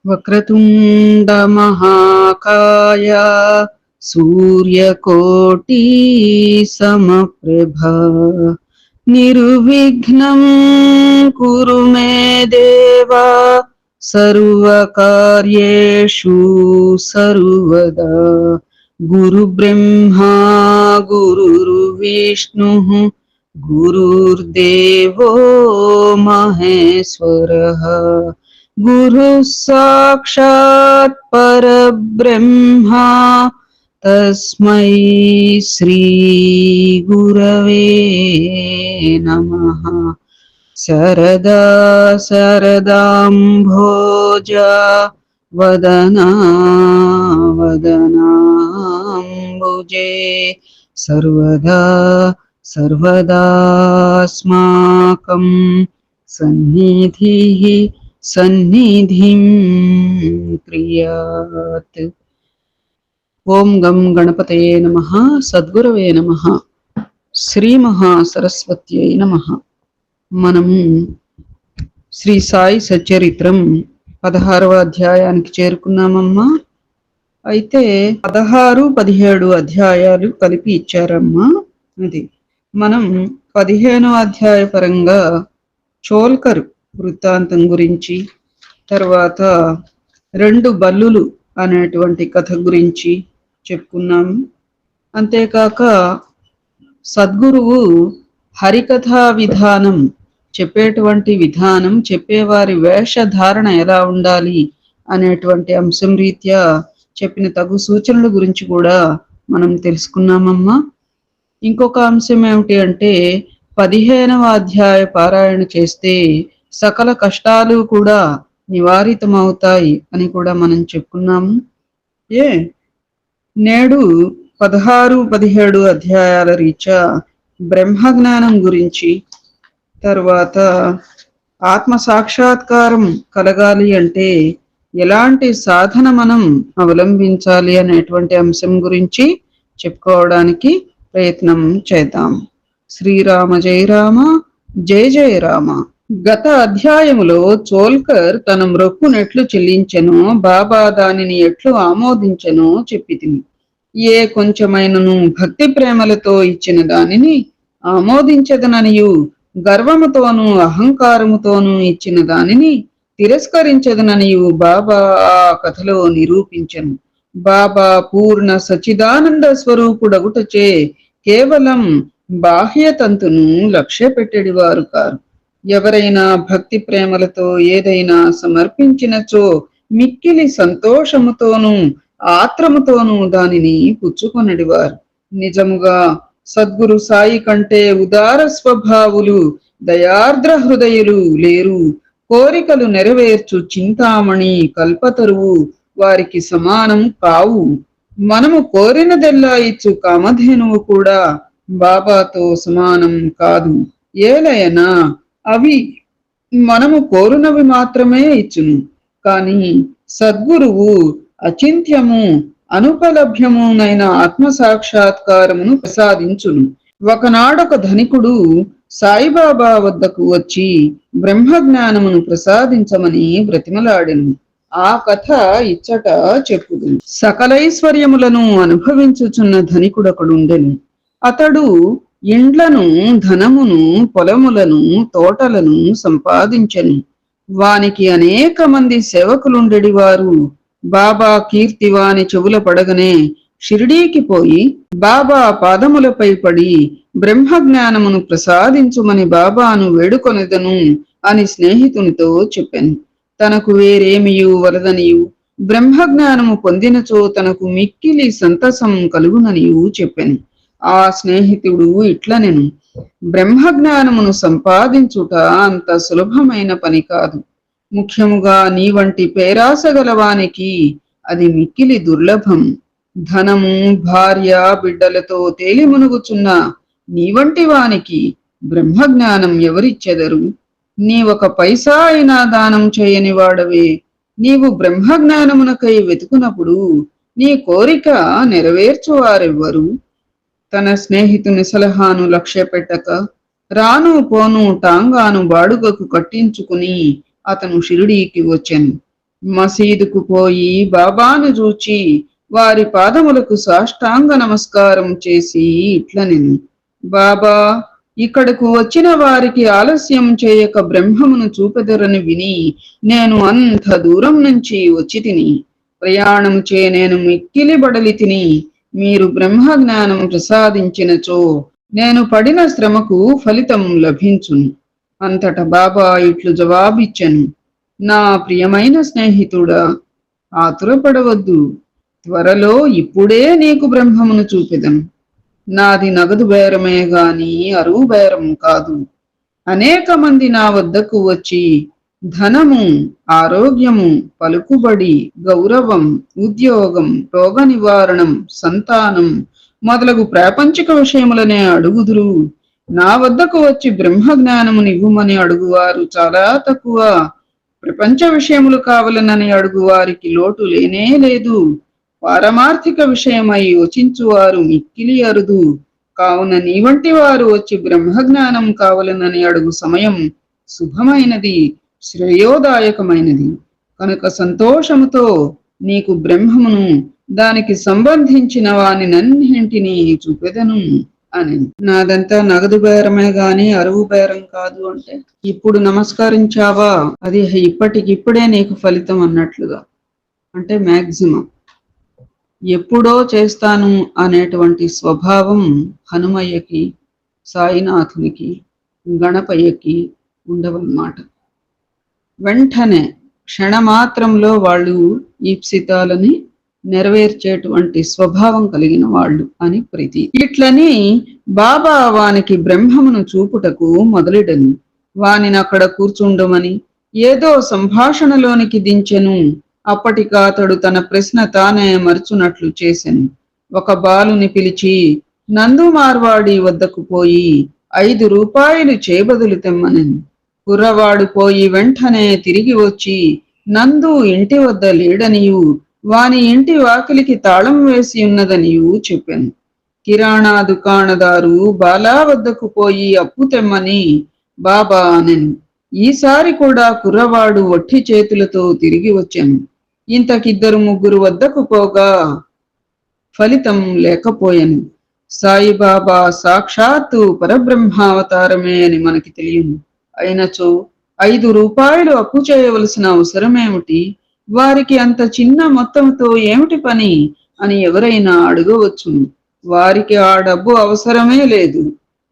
వక్రతుండ మహాకాయ సూర్యకోటి సమప్రభ నిర్విఘ్నం కురు మే దేవా సర్వకార్యేషు సర్వదా. గురు బ్రహ్మా గురుర్విష్ణుః గురుర్దేవో మహేశ్వరః గురు సాక్షాత్ పరబ్రహ్మ తస్మై శ్రీ గురవే నమః. శరదా శరదాంభోజ వదనా వదనాంబుజే సర్వదా సర్వదాస్మాకం సన్నిధిః సన్నిధిం క్రియాత్. ఓం గం గణపతయే నమః. సద్గురవే నమః. శ్రీ మహాసరస్వత్యై నమః. మనము శ్రీ సాయి సచ్చరిత్రం 16వ అధ్యాయానికి చేరుకున్నామమ్మా. అయితే 16, 17 అధ్యాయాలు కలిపి ఇచ్చారమ్మా. అది మనం 15వ అధ్యాయ పరంగా చోల్కర్ వృత్తాంతం గురించి, తర్వాత 2 బల్లులు అనేటువంటి కథ గురించి చెప్పుకున్నాము. అంతేకాక సద్గురువు హరికథా విధానం చెప్పేటువంటి విధానం, చెప్పేవారి వేషధారణ ఎలా ఉండాలి అనేటువంటి అంశం రీత్యా చెప్పిన తగు సూచనల గురించి కూడా మనం తెలుసుకున్నామమ్మా. ఇంకొక అంశం ఏమిటి అంటే 15వ అధ్యాయ పారాయణ చేస్తే సకల కష్టాలు కూడా నివారితమవుతాయి అని కూడా మనం చెప్పుకున్నాము. నేడు 16, 17 అధ్యాయాల రీత్యా బ్రహ్మజ్ఞానం గురించి, తర్వాత ఆత్మ సాక్షాత్కారం కలగాలి అంటే ఎలాంటి సాధన మనం అవలంబించాలి అనేటువంటి అంశం గురించి చెప్పుకోవడానికి ప్రయత్నం చేద్దాం. శ్రీరామ జయ రామ, జయ జయ రామ. గత అధ్యాయములో చోల్కర్ తన మ్రొక్కునెట్లు చెల్లించెనో, బాబా దానిని ఎట్లు ఆమోదించెనో చెప్పితిని. ఏ కొంచెమైనను భక్తి ప్రేమలతో ఇచ్చిన దానిని ఆమోదించదననియు, గర్వముతోనూ అహంకారముతోనూ ఇచ్చిన దానిని తిరస్కరించదననియు బాబా ఆ కథలో నిరూపించెను. బాబా పూర్ణ సచిదానంద స్వరూపుడగుటచే కేవలం బాహ్యతంతును లక్ష్య పెట్టేడివారు కారు. ఎవరైనా భక్తి ప్రేమలతో ఏదైనా సమర్పించినచో మిక్కిలి సంతోషముతోనూ ఆత్రముతోనూ దానిని పుచ్చుకొనడివారు. నిజముగా సద్గురు సాయి కంటే ఉదార స్వభావులు, దయార్ద్ర హృదయులు లేరు. కోరికలు నెరవేర్చు చింతామణి, కల్పతరువు వారికి సమానం కావు. మనము కోరినదెల్లా ఇచ్చు కామధేనువు కూడా బాబాతో సమానం కాదు. ఏలయనా అవి మనము కోరునవి మాత్రమే ఇచ్చును. కాని సద్గురువు అచింత్యము అనుపలభ్యమునైన ఆత్మ సాక్షాత్కారమును ప్రసాదించును. ఒకనాడొక ధనికుడు సాయిబాబా వద్దకు వచ్చి బ్రహ్మజ్ఞానమును ప్రసాదించమని బ్రతిమలాడెను. ఆ కథ ఇచ్చట చెప్పుదు. సకలైశ్వర్యములను అనుభవించుచున్న ధనికుడొకడుండెను. అతడు ఇండ్లను, ధనమును, పొలములను, తోటలను సంపాదించెను. వానికి అనేక మంది సేవకులుండెడివారు. బాబా కీర్తి వాని చెవుల పడగనే షిరిడీకి పోయి బాబా పాదములపై పడి బ్రహ్మజ్ఞానమును ప్రసాదించుమని బాబాను వేడుకొనెదను అని స్నేహితునితో చెప్పాను. తనకు వేరేమియు వలదనియు, బ్రహ్మజ్ఞానము పొందినచో తనకు మిక్కిలి సంతసం కలుగుననియు చెప్పాను. ఆ స్నేహితుడు ఇట్లనెను, బ్రహ్మజ్ఞానమును సంపాదించుట అంత సులభమైన పని కాదు. ముఖ్యముగా నీ వంటి పేరాస గలవానికి అది మిక్కిలి దుర్లభం. ధనము, భార్య, బిడ్డలతో తేలిమునుగుచున్న నీ వంటి వానికి బ్రహ్మజ్ఞానం ఎవరిచ్చెదరు? నీవొక పైసా అయినా దానం చేయని వాడవే. నీవు బ్రహ్మజ్ఞానమునకై వెతుకునప్పుడు నీ కోరిక నెరవేర్చువారెవ్వరు? తన స్నేహితుని సలహాను లక్ష్య పెట్టక రాను పోను టాంగాను బాడుగకు కట్టించుకుని అతను షిరిడీకి వచ్చెను. మసీదుకు పోయి బాబాను చూచి వారి పాదములకు సాష్టాంగ నమస్కారం చేసి ఇట్లనెను, బాబా, ఇక్కడకు వచ్చిన వారికి ఆలస్యం చేయక బ్రహ్మమును చూపెదరని విని నేను అంత దూరం నుంచి వచ్చి తిని. ప్రయాణం చే నేను మిక్కిలి బడలి తిని. మీరు బ్రహ్మ జ్ఞానం ప్రసాదించినచో నేను పడిన శ్రమకు ఫలితం లభించును. అంతట బాబా ఇట్లు జవాబిచ్చెను, నా ప్రియమైన స్నేహితుడా, ఆతురపడవద్దు. త్వరలో ఇప్పుడే నీకు బ్రహ్మమును చూపెదను. నాది నగదు బేరమే గాని అరువు బేరం కాదు. అనేక మంది నా వద్దకు వచ్చి ధనము, ఆరోగ్యము, పలుకుబడి, గౌరవం, ఉద్యోగం, రోగ నివారణం, సంతానం మొదలగు ప్రాపంచిక విషయములనే అడుగుదురు. నా వద్దకు వచ్చి బ్రహ్మ జ్ఞానమునివ్వుమని అడుగువారు చాలా తక్కువ. ప్రపంచ విషయములు కావలనని అడుగువారికి లోటు లేనే లేదు. పారమార్థిక విషయమై యోచించువారు మిక్కిలి అరుదు. కావున నీ వంటి వారు వచ్చి బ్రహ్మజ్ఞానం కావలనని అడుగు సమయం శుభమైనది, శ్రేయోదాయకమైనది. కనుక సంతోషముతో నీకు బ్రహ్మమును దానికి సంబంధించిన వానినన్నింటినీ చూపెదను అని. నాదంతా నగదు బేరమే గాని అరువు బేరం కాదు అంటే, ఇప్పుడు నమస్కరించావా అది ఇప్పటికిప్పుడే నీకు ఫలితం అన్నట్లుగా. అంటే మ్యాక్సిమం ఎప్పుడో చేస్తాను అనేటువంటి స్వభావం హనుమయ్యకి, సాయినాథునికి, గణపయ్యకి ఉండవన్నమాట. వెంటనే క్షణమాత్రంలో వాళ్ళు ఈప్సితాలని నెరవేర్చేటువంటి స్వభావం కలిగిన వాళ్ళు అని ప్రీతి. ఇట్లని బాబా వానికి బ్రహ్మమును చూపుటకు మొదలెడను. వానిని అక్కడ కూర్చుండమని ఏదో సంభాషణలోనికి దించెను. అప్పటికా అతడు తన ప్రశ్న తానే మరుచునట్లు చేసెను. ఒక బాలుని పిలిచి నందు మార్వాడి వద్దకు పోయి 5 రూపాయలు చేబదులు తెమ్మనెను. కుర్రవాడు పోయి వెంటనే తిరిగి వచ్చి నందు ఇంటి వద్ద లేడనియు వాని ఇంటి వాకిలికి తాళం వేసి ఉన్నదనియు చెప్పాను. కిరాణా దుకాణదారు బాలా వద్దకు పోయి అప్పు తెమ్మని బాబా అనెను. ఈసారి కూడా కుర్రవాడు వట్టి చేతులతో తిరిగి వచ్చాను. ఇంతకిద్దరు ముగ్గురు వద్దకు పోగా ఫలితం లేకపోయాను. సాయిబాబా సాక్షాత్తు పరబ్రహ్మావతారమే అని మనకి తెలియను. అయినచో 5 రూపాయలు అప్పు చేయవలసిన అవసరమేమిటి? వారికి అంత చిన్న మొత్తంతో ఏమిటి పని అని ఎవరైనా అడగవచ్చును. వారికి ఆ డబ్బు అవసరమే లేదు.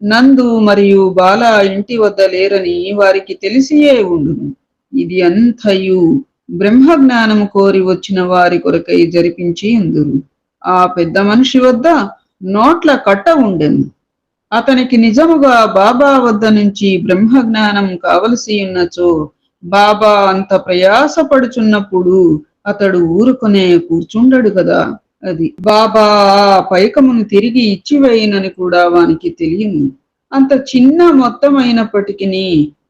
నందు మరియు బాల ఇంటి వద్ద లేరని వారికి తెలిసియే ఉండును. ఇది అంతయు బ్రహ్మజ్ఞానము కోరి వచ్చిన వారి కొరకై జరిపించి ఉందురు. ఆ పెద్ద మనిషి వద్ద నోట్ల కట్ట ఉండెను. అతనికి నిజముగా బాబా వద్ద నుంచి బ్రహ్మజ్ఞానం కావలసి ఉన్నచో బాబా అంత ప్రయాసపడుచున్నప్పుడు అతడు ఊరుకునే కూర్చుండడు కదా. అది బాబా ఆ పైకమును తిరిగి ఇచ్చివేయనని కూడా వానికి తెలియను. అంత చిన్న మొత్తమైనప్పటికీ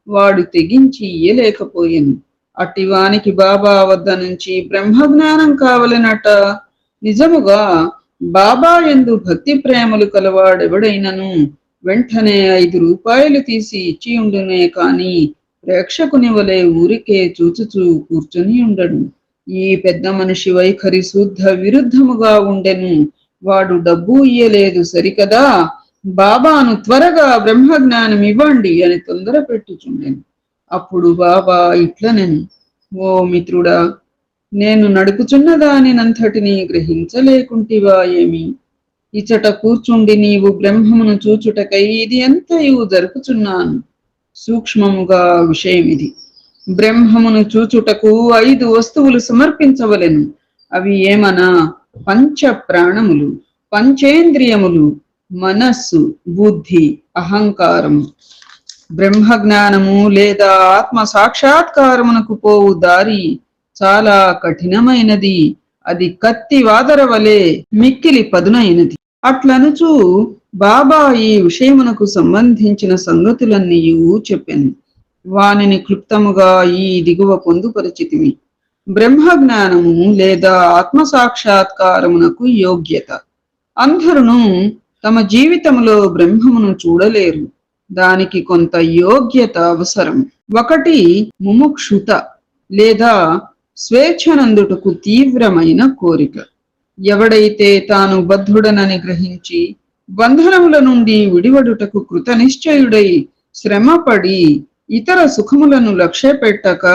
వాడు తెగించి ఇయ్యలేకపోయాను. అట్టివానికి బాబా వద్ద నుంచి బ్రహ్మజ్ఞానం కావలనట. నిజముగా బాబా యందు భక్తి ప్రేమలు కలవాడెవడైనను వెంటనే 5 రూపాయలు తీసి ఇచ్చి ఉండునే కాని ప్రేక్షకుని వలె ఊరికే చూచుచూ కూర్చుని ఉండడు. ఈ పెద్ద మనిషి వైఖరి శుద్ధ విరుద్ధముగా ఉండెను. వాడు డబ్బు ఇయ్యలేదు సరికదా, బాబాను త్వరగా బ్రహ్మజ్ఞానం ఇవ్వండి అని తొందర పెట్టుచుండెను. అప్పుడు బాబా ఇట్లనెను, ఓ మిత్రుడా, నేను నడుపుచున్న దానినంతటినీ గ్రహించలేకుంటివా ఏమి? ఇచట కూర్చుండి నీవు బ్రహ్మమును చూచుటకై ఇది ఎంతయు జరుపుచున్నాను. సూక్ష్మముగా విషయం ఇది. బ్రహ్మమును చూచుటకు 5 వస్తువులు సమర్పించవలెను. అవి ఏమనా? పంచ ప్రాణములు, పంచేంద్రియములు, మనస్సు, బుద్ధి, అహంకారము. బ్రహ్మజ్ఞానము లేదా ఆత్మ సాక్షాత్కారమునకు పోవు దారి చాలా కఠినమైనది. అది కత్తి వాదర వలె మిక్కిలి పదునైనది. అట్లనుచు బాబా ఈ విషయమునకు సంబంధించిన సంగతులన్నీ చెప్పాను. వానిని క్లుప్తముగా ఈ దిగువ పొందుపరిచితివి. బ్రహ్మజ్ఞానము లేదా ఆత్మ సాక్షాత్కారమునకు యోగ్యత. అందరును తమ జీవితంలో బ్రహ్మమును చూడలేరు. దానికి కొంత యోగ్యత అవసరం. ఒకటి ముముక్షుత లేదా స్వేచ్ఛనందుటకు తీవ్రమైన కోరిక. ఎవడైతే తాను బద్ధుడనని గ్రహించి బంధనముల నుండి విడివడుటకు కృతనిశ్చయుడై శ్రమపడి ఇతర సుఖములను లక్ష్యపెట్టక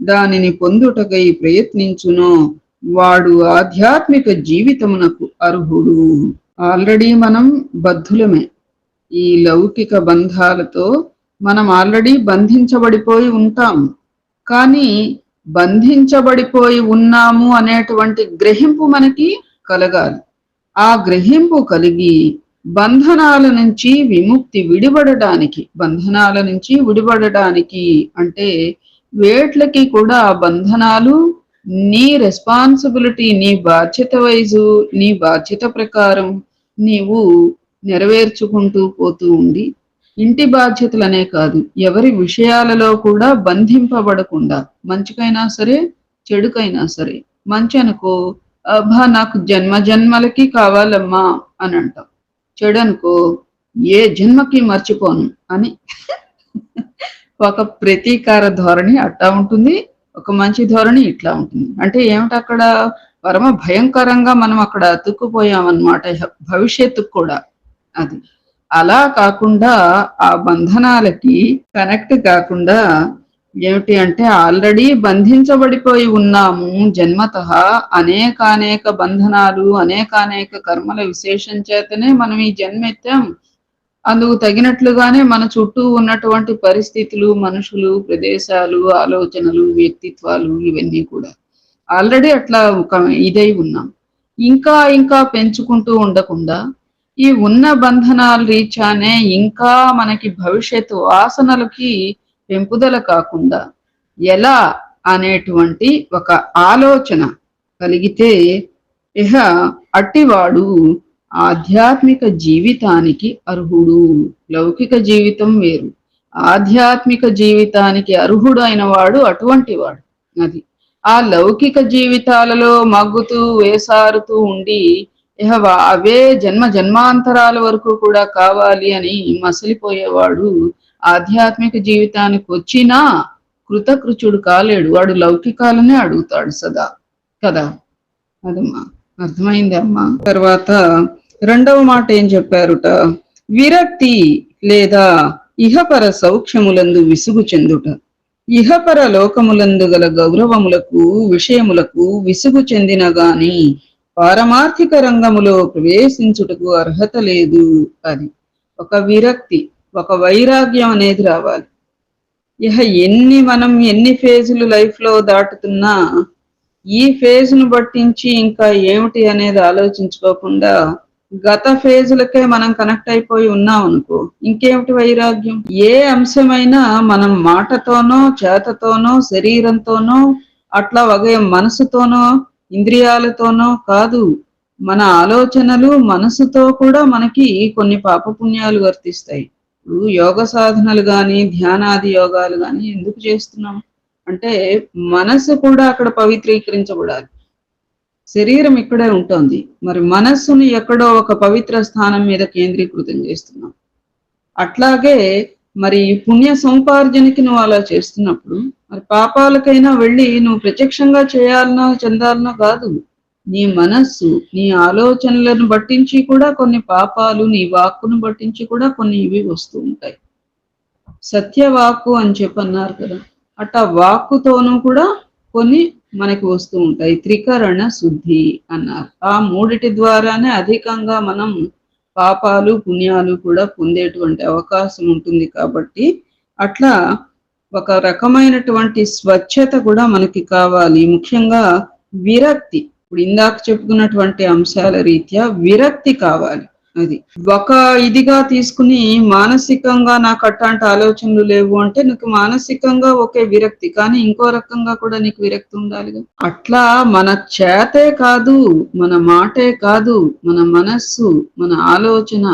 దానిని పొందుటకై ప్రయత్నించునో వాడు ఆధ్యాత్మిక జీవితమునకు అర్హుడు. ఆల్రెడీ మనం బద్ధులమే. ఈ లౌకిక బంధాలతో మనం ఆల్రెడీ బంధించబడిపోయి ఉంటాం. కానీ బంధించబడిపోయి ఉన్నాము అనేటువంటి గ్రహింపు మనకి కలగాలి. ఆ గ్రహింపు కలిగి బంధనాల నుంచి విడిపడడానికి అంటే వేట్లకి కూడా ఆ బంధనాలు నీ రెస్పాన్సిబిలిటీ, నీ బాధ్యత వైజు, నీ బాధ్యత ప్రకారం నీవు నెరవేర్చుకుంటూ పోతూ ఉండి, ఇంటి బాధ్యతలనే కాదు ఎవరి విషయాలలో కూడా బంధింపబడకుండా, మంచికైనా సరే చెడుకైనా సరే, మంచి అనుకో అబ్బా నాకు జన్మ జన్మలకి కావాలమ్మా అని అంటాం, చెడు అనుకో ఏ జన్మకి మర్చిపోను అని ఒక ప్రతీకార ధోరణి అట్టా ఉంటుంది, ఒక మంచి ధోరణి ఇట్లా ఉంటుంది. అంటే ఏమిటి, అక్కడ పరమ భయంకరంగా మనం అక్కడ అతుక్కుపోయామన్నమాట భవిష్యత్తుకు కూడా. అది అలా కాకుండా ఆ బంధనాలకి కనెక్ట్ కాకుండా ఏమిటి అంటే ఆల్రెడీ బంధించబడిపోయి ఉన్నాము జన్మతః. అనేక బంధనాలు, అనేక కర్మల విశేషం చేతనే మనం ఈ జన్మెత్తాం. అందుకు తగినట్లుగానే మన చుట్టూ ఉన్నటువంటి పరిస్థితులు, మనుషులు, ప్రదేశాలు, ఆలోచనలు, వ్యక్తిత్వాలు ఇవన్నీ కూడా ఆల్రెడీ అట్లా ఒక ఇదై ఉన్నాం. ఇంకా పెంచుకుంటూ ఉండకుండా ఈ ఉన్న బంధనాల రీత్యానే ఇంకా మనకి భవిష్యత్తు వాసనలకి పెంపుదల కాకుండా ఎలా అనేటువంటి ఒక ఆలోచన కలిగితే ఇహ అట్టివాడు ఆధ్యాత్మిక జీవితానికి అర్హుడు. లౌకిక జీవితం వేరు, ఆధ్యాత్మిక జీవితానికి అర్హుడు అయిన వాడు అటువంటి వాడు. అది ఆ లౌకిక జీవితాలలో మగ్గుతూ వేసారుతూ ఉండి ఇహ అవే జన్మాంతరాల వరకు కూడా కావాలి అని మసలిపోయేవాడు ఆధ్యాత్మిక జీవితానికి వచ్చినా కృతకృచుడు కాలేడు. వాడు లౌకికాలనే అడుగుతాడు సదా కదా. అదమ్మా, అర్థమైంది అమ్మా. తర్వాత రెండవ మాట ఏం చెప్పారుట, విరక్తి లేదా ఇహపర సౌఖ్యములందు విసుగు చెందుట. ఇహపర లోకములందు గల గౌరవములకు విషయములకు విసుగు చెందిన గాని పారమార్థిక రంగములో ప్రవేశించుటకు అర్హత లేదు. అది ఒక విరక్తి, ఒక వైరాగ్యం అనేది రావాలి. ఇహ మనం ఎన్ని ఫేజులు లైఫ్ లో దాటుతున్నా ఈ ఫేజ్ను బట్టించి ఇంకా ఏమిటి అనేది ఆలోచించుకోకుండా గత ఫేజులకే మనం కనెక్ట్ అయిపోయి ఉన్నాం అనుకో, ఇంకేమిటి వైరాగ్యం? ఏ అంశమైనా మనం మాటతోనో, చేతతోనో, శరీరంతోనో, అట్లా వగే మనసుతోనో, ఇంద్రియాలతోనో కాదు, మన ఆలోచనలు మనసుతో కూడా మనకి కొన్ని పాపపుణ్యాలు వర్తిస్తాయి. యోగ సాధనలు గాని, ధ్యానాది యోగాలు గాని ఎందుకు చేస్తున్నాం అంటే మనసు కూడా అక్కడ పవిత్రీకరించబడాలి. శరీరం ఇక్కడే ఉంటుంది, మరి మనస్సుని ఎక్కడో ఒక పవిత్ర స్థానం మీద కేంద్రీకృతం చేస్తున్నాం. అట్లాగే మరి పుణ్య సముపార్జనకి నువ్వు అలా చేస్తున్నప్పుడు మరి పాపాలకైనా వెళ్ళి నువ్వు ప్రత్యక్షంగా చేయాలనో చెందాలనో కాదు, నీ మనస్సు, నీ ఆలోచనలను బట్టించి కూడా కొన్ని పాపాలు, నీ వాక్కును బట్టించి కూడా కొన్ని ఇవి వస్తూ ఉంటాయి. సత్యవాక్కు అని చెప్పన్నారు కదా, అట్టా వాక్కుతోనూ కూడా కొన్ని మనకి వస్తూ ఉంటాయి. త్రికరణ శుద్ధి అన్నారు. ఆ మూడిటి ద్వారానే అధికంగా మనం పాపాలు పుణ్యాలు కూడా పొందేటువంటి అవకాశం ఉంటుంది. కాబట్టి అట్లా ఒక రకమైనటువంటి స్వచ్ఛత కూడా మనకి కావాలి. ముఖ్యంగా విరక్తి, ఇప్పుడు ఇందాక చెప్పుకున్నటువంటి అంశాల రీత్యా విరక్తి కావాలి. అది ఒక ఇదిగా తీసుకుని మానసికంగా నాకు అట్లాంటి ఆలోచనలు లేవు అంటే నీకు మానసికంగా ఒకే విరక్తి, కానీ ఇంకో రకంగా కూడా నీకు విరక్తి ఉండాలిగా. అట్లా మన చేతే కాదు, మన మాటే కాదు, మన మనస్సు, మన ఆలోచన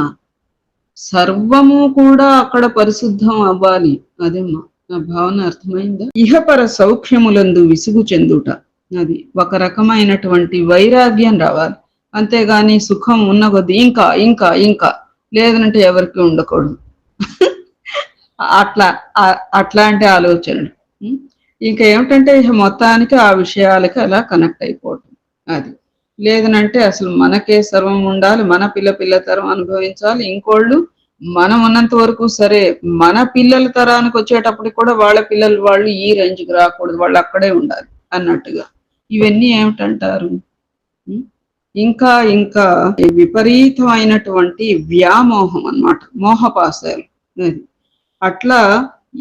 సర్వము కూడా అక్కడ పరిశుద్ధం అవ్వాలి. అదేమ్మా నా భావన అర్థమైందా? ఇహపర సౌఖ్యములందు విసుగు చెందుట, అది ఒక రకమైనటువంటి వైరాగ్యం రావాలి. అంతేగాని సుఖం ఉన్న కొద్ది ఇంకా ఇంకా ఇంకా లేదనంటే ఎవరికి ఉండకూడదు. అట్లాంటి ఆలోచనలు. ఇంకా ఏమిటంటే ఇక మొత్తానికి ఆ విషయాలకి అలా కనెక్ట్ అయిపోవటం. అది. లేదనంటే అసలు మనకే సర్వం ఉండాలి. మన పిల్ల తరం అనుభవించాలి. ఇంకోళ్ళు మనం ఉన్నంత వరకు సరే, మన పిల్లల తరానికి వచ్చేటప్పటికి కూడా వాళ్ళ పిల్లలు వాళ్ళు ఈ రేంజ్‌కి రాకూడదు. వాళ్ళు అక్కడే ఉండాలి అన్నట్టుగా. ఇవన్నీ ఏమిటంటారు? హ్మ్. ఇంకా ఇంకా ఈ విపరీతమైనటువంటి వ్యామోహం అన్నమాట. మోహపాశాలు. అది. అట్లా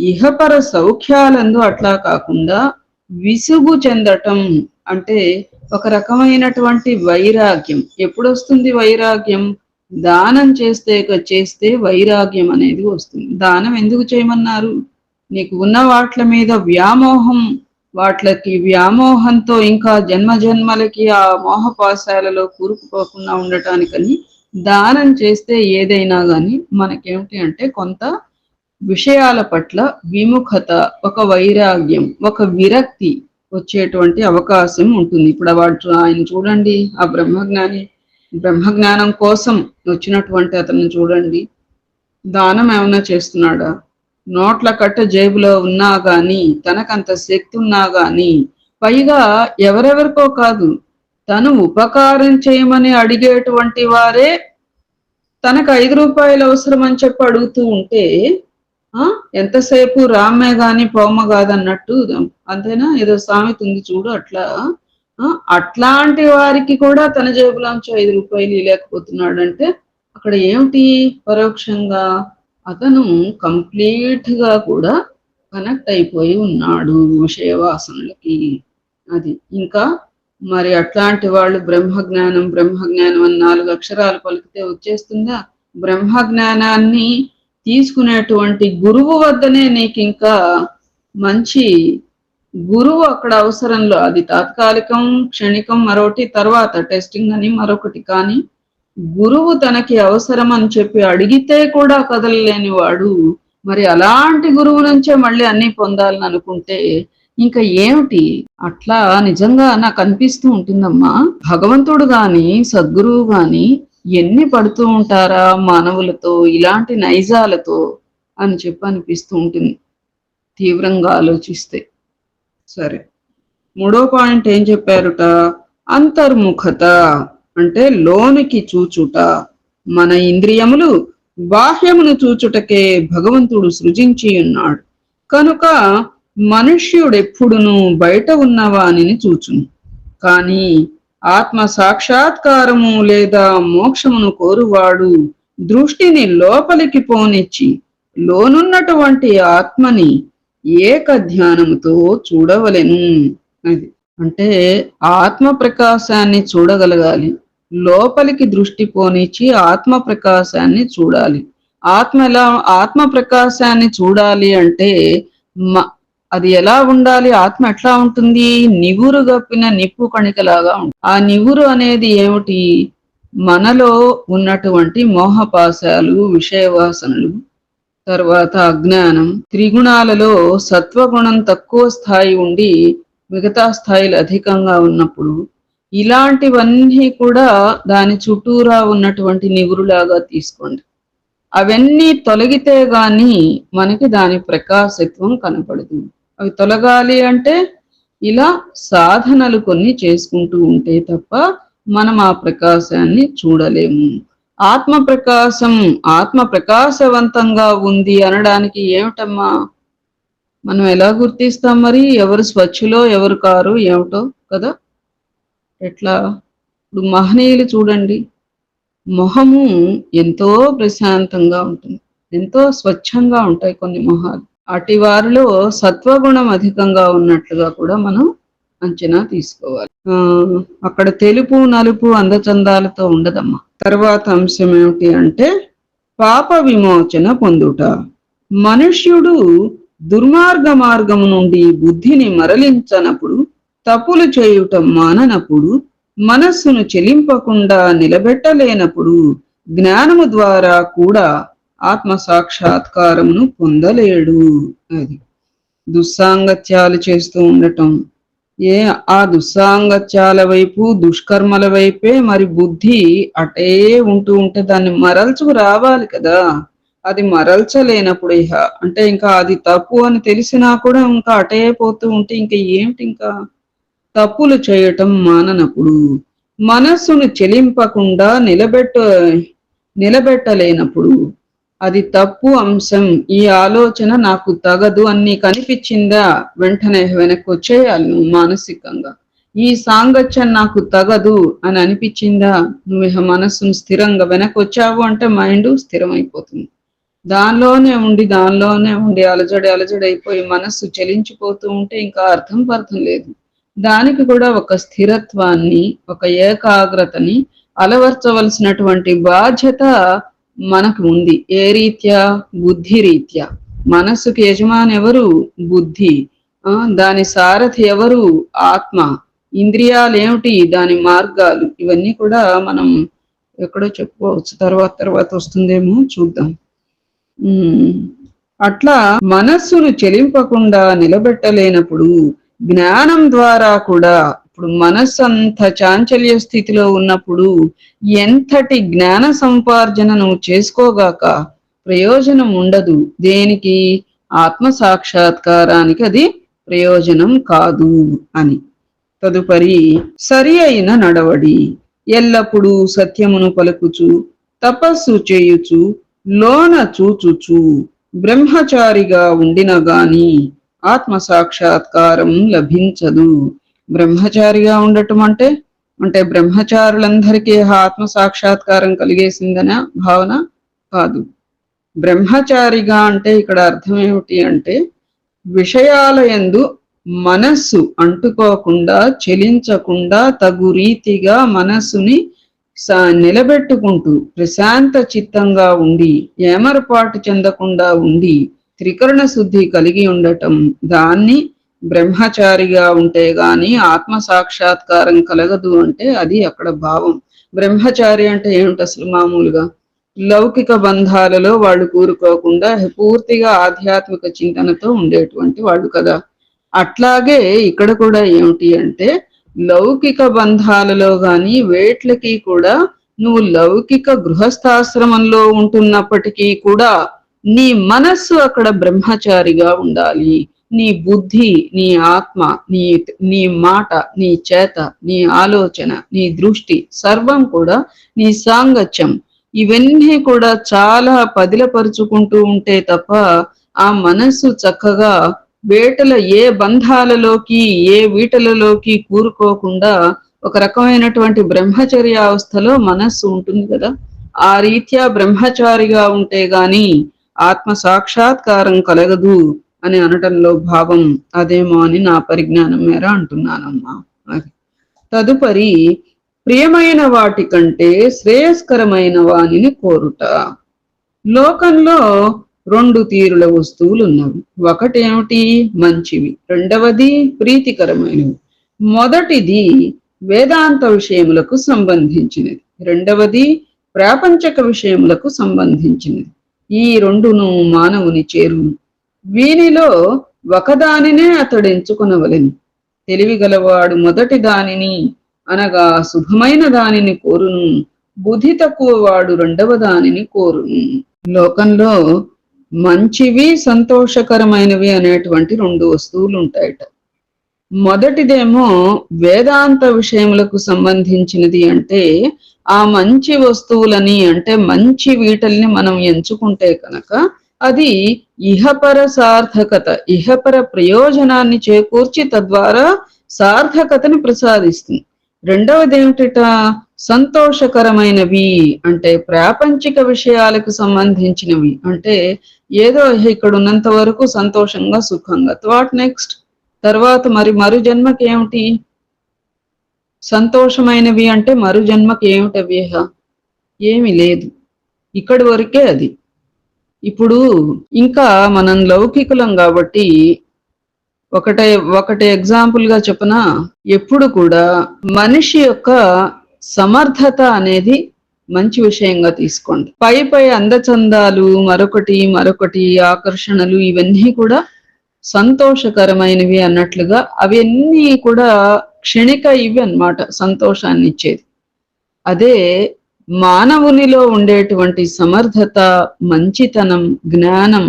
ఇహపర సౌఖ్యాలందు అట్లా కాకుండా విసుగు చెందటం అంటే ఒక రకమైనటువంటి వైరాగ్యం. ఎప్పుడొస్తుంది వైరాగ్యం? దానం చేస్తే వైరాగ్యం అనేది వస్తుంది. దానం ఎందుకు చేయమన్నారు? నీకు ఉన్న వాట్ల మీద వ్యామోహం, వాట్లకి వ్యామోహంతో ఇంకా జన్మజన్మలకి ఆ మోహపాశాలలో కూరుకుపోకుండా ఉండటానికని దానం చేస్తే ఏదైనా గాని మనకేమిటి అంటే కొంత విషయాల పట్ల విముఖత, ఒక వైరాగ్యం, ఒక విరక్తి వచ్చేటువంటి అవకాశం ఉంటుంది. ఇప్పుడు ఆయన చూడండి, ఆ బ్రహ్మజ్ఞాని బ్రహ్మజ్ఞానం కోసం వచ్చినటువంటి అతన్ని చూడండి, దానం ఏమన్నా చేస్తున్నాడా? నోట్ల కట్ట జేబులో ఉన్నా గాని, తనకంత శక్తి ఉన్నా గాని, పైగా ఎవరెవరికో కాదు, తను ఉపకారం చేయమని అడిగేటువంటి వారే తనకు 5 రూపాయలు అవసరం అని చెప్పి అడుగుతూ ఉంటే, ఎంతసేపు రామ్మే గాని పోమ్మ కాదన్నట్టు, అంతేనా? ఏదో సామెత ఉంది చూడు అట్లా. అట్లాంటి వారికి కూడా తన జేబులోంచి 5 రూపాయలు ఇవ్వలేకపోతున్నాడంటే అక్కడ ఏమిటి పరోక్షంగా అతను కంప్లీట్ గా కూడా కనెక్ట్ అయిపోయి ఉన్నాడు విషయ వాసనలకి. అది. ఇంకా మరి అట్లాంటి వాళ్ళు బ్రహ్మజ్ఞానం బ్రహ్మజ్ఞానం అని 4 అక్షరాలు పలికితే వచ్చేస్తుందా? బ్రహ్మజ్ఞానాన్ని తీసుకునేటువంటి గురువు వద్దనే నీకు ఇంకా మంచి గురువు అక్కడ అవసరంలో, అది తాత్కాలికం, క్షణికం, మరొకటి తర్వాత టెస్టింగ్ అని మరొకటి. కానీ గురువు తనకి అవసరం అని చెప్పి అడిగితే కూడా కదలలేని వాడు మరి అలాంటి గురువు నుంచే మళ్ళీ అన్ని పొందాలని అనుకుంటే ఇంకా ఏమిటి? అట్లా నిజంగా నాకు అనిపిస్తూ ఉంటుందమ్మా, భగవంతుడు గాని సద్గురువు గాని ఎన్ని పడుతూ ఉంటారా మానవులతో ఇలాంటి నైజాలతో అని చెప్పి అనిపిస్తూ ఉంటుంది తీవ్రంగా ఆలోచిస్తే. సరే, మూడో పాయింట్ ఏం చెప్పారుట? అంతర్ముఖత అంటే లోనికి చూచుట. మన ఇంద్రియములు బాహ్యమును చూచుటకే భగవంతుడు సృజించి ఉన్నాడు కనుక మనుష్యుడెప్పుడును బయట ఉన్న వానిని చూచును. కానీ ఆత్మ సాక్షాత్కారము లేదా మోక్షమును కోరువాడు దృష్టిని లోపలికి పోనిచ్చి లోనున్నటువంటి ఆత్మని ఏక ధ్యానముతో చూడవలెను. అది అంటే ఆత్మ ప్రకాశాన్ని చూడగలగాలి, లోపలికి దృష్టి పోనిచ్చి ఆత్మ ప్రకాశాన్ని చూడాలి. ఆత్మ ప్రకాశాన్ని చూడాలి అంటే అది ఎలా ఉండాలి? ఆత్మ ఎట్లా ఉంటుంది? నివురు గప్పిన నిప్పు కణికలాగా ఉంటుంది. ఆ నివురు అనేది ఏమిటి? మనలో ఉన్నటువంటి మోహపాశాలు, విషయవాసనలు, తర్వాత అజ్ఞానం, త్రిగుణాలలో సత్వగుణం తక్కువ స్థాయి ఉండి మిగతా స్థాయిలు అధికంగా ఉన్నప్పుడు ఇలాంటివన్నీ కూడా దాని చుట్టూరా ఉన్నటువంటి నివురులాగా తీసుకోండి. అవన్నీ తొలగితే గాని మనకి దాని ప్రకాశత్వం కనపడదు. అవి తొలగాలి అంటే ఇలా సాధనలు కొన్ని చేసుకుంటూ ఉంటే తప్ప మనం ఆ ప్రకాశాన్ని చూడలేము. ఆత్మ ప్రకాశవంతంగా ఉంది అనడానికి ఏమిటమ్మా? మనం ఎలా గుర్తిస్తాం మరి? ఎవరు స్వచ్ఛలో ఎవరు కారు ఏమిటో కదా. ఎట్లా? ఇప్పుడు మహనీయులు చూడండి, మొహము ఎంతో ప్రశాంతంగా ఉంటుంది, ఎంతో స్వచ్ఛంగా ఉంటాయి కొన్ని మొహాలు. అటు వారిలో సత్వగుణం అధికంగా ఉన్నట్లుగా కూడా మనం అంచనా తీసుకోవాలి. అక్కడ తెలుపు నలుపు అందచందాలతో ఉండదమ్మా. తర్వాత అంశం ఏమిటి అంటే పాప విమోచన పొందుట. మనుష్యుడు దుర్మార్గ మార్గము నుండి బుద్ధిని మరలించనప్పుడు, తప్పులు చేయుట మాననప్పుడు, మనస్సును చెలింపకుండా నిలబెట్టలేనప్పుడు జ్ఞానము ద్వారా కూడా ఆత్మ సాక్షాత్కారమును పొందలేడు. అది దుస్సాంగత్యాలు చేస్తూ ఉండటం, ఆ దుస్సాంగత్యాల వైపు దుష్కర్మల వైపే మరి బుద్ధి అటే ఉంటూ ఉంటే దాన్ని మరల్చుకు రావాలి కదా. అది మరల్చలేనప్పుడు ఇహ అంటే ఇంకా అది తప్పు అని తెలిసినా కూడా ఇంకా అటే పోతూ ఉంటే ఇంకా ఏమిటి, ఇంకా తప్పులు చేయటం మాననప్పుడు, మనస్సును చెలింపకుండా నిలబెట్టలేనప్పుడు, అది తప్పు అంశం, ఈ ఆలోచన నాకు తగదు అని నీకు అనిపించిందా, వెంటనే వెనక్కి వచ్చేయాలి నువ్వు మానసికంగా. ఈ సాంగత్యం నాకు తగదు అని అనిపించిందా, నువ్వు ఇహ మనస్సును స్థిరంగా వెనక్కి వచ్చావు అంటే మైండ్ స్థిరమైపోతుంది. దానిలోనే ఉండి అలజడి అయిపోయి మనస్సు చలించిపోతూ ఉంటే ఇంకా అర్థం పర్థం లేదు. దానికి కూడా ఒక స్థిరత్వాన్ని, ఒక ఏకాగ్రతని అలవర్చవలసినటువంటి బాధ్యత మనకు ఉంది. ఏ రీత్యా? బుద్ధి రీత్యా. మనస్సుకి యజమాని ఎవరు? బుద్ధి. దాని సారథి ఎవరు? ఆత్మ. ఇంద్రియాలేమిటి? దాని మార్గాలు. ఇవన్నీ కూడా మనం ఎక్కడో చెప్పుకోవచ్చు, తర్వాత వస్తుందేమో చూద్దాం. అట్లా మనస్సును చెలింపకుండా నిలబెట్టలేనప్పుడు జ్ఞానం ద్వారా కూడా, ఇప్పుడు మనస్సు అంత చాంచల్య స్థితిలో ఉన్నప్పుడు ఎంతటి జ్ఞాన సంపార్జన నువ్వు చేసుకోగాక ప్రయోజనం ఉండదు. దేనికి? ఆత్మ సాక్షాత్కారానికి అది ప్రయోజనం కాదు అని. తదుపరి సరి అయిన నడవడి, ఎల్లప్పుడూ సత్యమును పలుకుచు, తపస్సు చేయుచు, లోన చూచుచు, బ్రహ్మచారిగా ఉండిన గాని ఆత్మ సాక్షాత్కారం లభించదు. బ్రహ్మచారిగా ఉండటం అంటే బ్రహ్మచారులందరికీ ఆత్మ సాక్షాత్కారం కలిగేసిందనే భావన కాదు. బ్రహ్మచారిగా అంటే ఇక్కడ అర్థం ఏమిటి అంటే, విషయాల యందు మనస్సు అంటుకోకుండా, చెలించకుండా, తగు రీతిగా మనస్సుని నిలబెట్టుకుంటూ ప్రశాంత చిత్తంగా ఉండి, ఏమరపాటు చెందకుండా ఉండి, త్రికరణ శుద్ధి కలిగి ఉండటం, దాన్ని బ్రహ్మచారిగా ఉంటే గాని ఆత్మ సాక్షాత్కారం కలగదు అంటే అది అక్కడ భావం. బ్రహ్మచారి అంటే ఏమిటి అసలు? మామూలుగా లౌకిక బంధాలలో వాళ్ళు కూరుకోకుండా పూర్తిగా ఆధ్యాత్మిక చింతనతో ఉండేటువంటి వాళ్ళు కదా. అట్లాగే ఇక్కడ కూడా ఏమిటి అంటే, లౌకిక బంధాలలో గాని వేట్లకి కూడా నువ్వు లౌకిక గృహస్థాశ్రమంలో ఉంటున్నప్పటికీ కూడా నీ మనస్సు అక్కడ బ్రహ్మచారిగా ఉండాలి. నీ బుద్ధి, నీ ఆత్మ, నీ మాట, నీ చేత, నీ ఆలోచన, నీ దృష్టి సర్వం కూడా, నీ సాంగత్యం, ఇవన్నీ కూడా చాలా పదిలపరుచుకుంటూ ఉంటే తప్ప ఆ మనస్సు చక్కగా వేటల ఏ బంధాలలోకి, ఏ వీటలలోకి కూరుకోకుండా ఒక రకమైనటువంటి బ్రహ్మచర్య అవస్థలో మనస్సు ఉంటుంది కదా. ఆ రీత్యా బ్రహ్మచారిగా ఉంటే గాని ఆత్మ సాక్షాత్కారం కలగదు అని అనటంలో భావం అదేమో అని నా పరిజ్ఞానం మేర అంటున్నానమ్మా. అది తదుపరి ప్రియమైన వాటి కంటే శ్రేయస్కరమైన వానిని కోరుట. లోకంలో రెండు తీరుల వస్తువులు ఉన్నవి. ఒకటేమిటి? మంచివి. రెండవది ప్రీతికరమైనవి. మొదటిది వేదాంత విషయములకు సంబంధించినది, రెండవది ప్రాపంచక విషయములకు సంబంధించినది. ఈ రెండును మానవుని చేరును. వీనిలో ఒకదానినే అతడు ఎంచుకొనవలెను. తెలివిగలవాడు మొదటి దానిని అనగా శుభమైన దానిని కోరును, బుద్ధి తక్కువ వాడు రెండవ దానిని కోరును. లోకంలో మంచివి, సంతోషకరమైనవి అనేటువంటి రెండు వస్తువులు ఉంటాయట. మొదటిదేమో వేదాంత విషయములకు సంబంధించినది. అంటే ఆ మంచి వస్తువులని, అంటే మంచి వీటల్ని మనం ఎంచుకుంటే కనుక అది ఇహపర సార్థకత, ఇహపర ప్రయోజనాన్ని చేకూర్చి తద్వారా సార్థకతని ప్రసాదిస్తుంది. రెండవది ఏమిటట? సంతోషకరమైనవి, అంటే ప్రాపంచిక విషయాలకు సంబంధించినవి. అంటే ఏదో ఇక్కడ ఉన్నంత వరకు సంతోషంగా, సుఖంగా, వాట్ నెక్స్ట్? తర్వాత మరు జన్మకి ఏమిటి? సంతోషమైనవి అంటే మరు జన్మకి ఏమిటవి? ఏమి లేదు, ఇక్కడి వరకే అది. ఇప్పుడు ఇంకా మనం లౌకికులం కాబట్టి ఒకటే ఎగ్జాంపుల్ గా చెప్పనా, ఎప్పుడు కూడా మనిషి యొక్క సమర్థత అనేది మంచి విషయంగా తీసుకోండి. పై అందచందాలు, మరొకటి ఆకర్షణలు, ఇవన్నీ కూడా సంతోషకరమైనవి అన్నట్లుగా అవన్నీ కూడా క్షణిక ఇవి అన్నమాట, సంతోషాన్ని ఇచ్చేది. అదే మానవునిలో ఉండేటువంటి సమర్థత, మంచితనం, జ్ఞానం,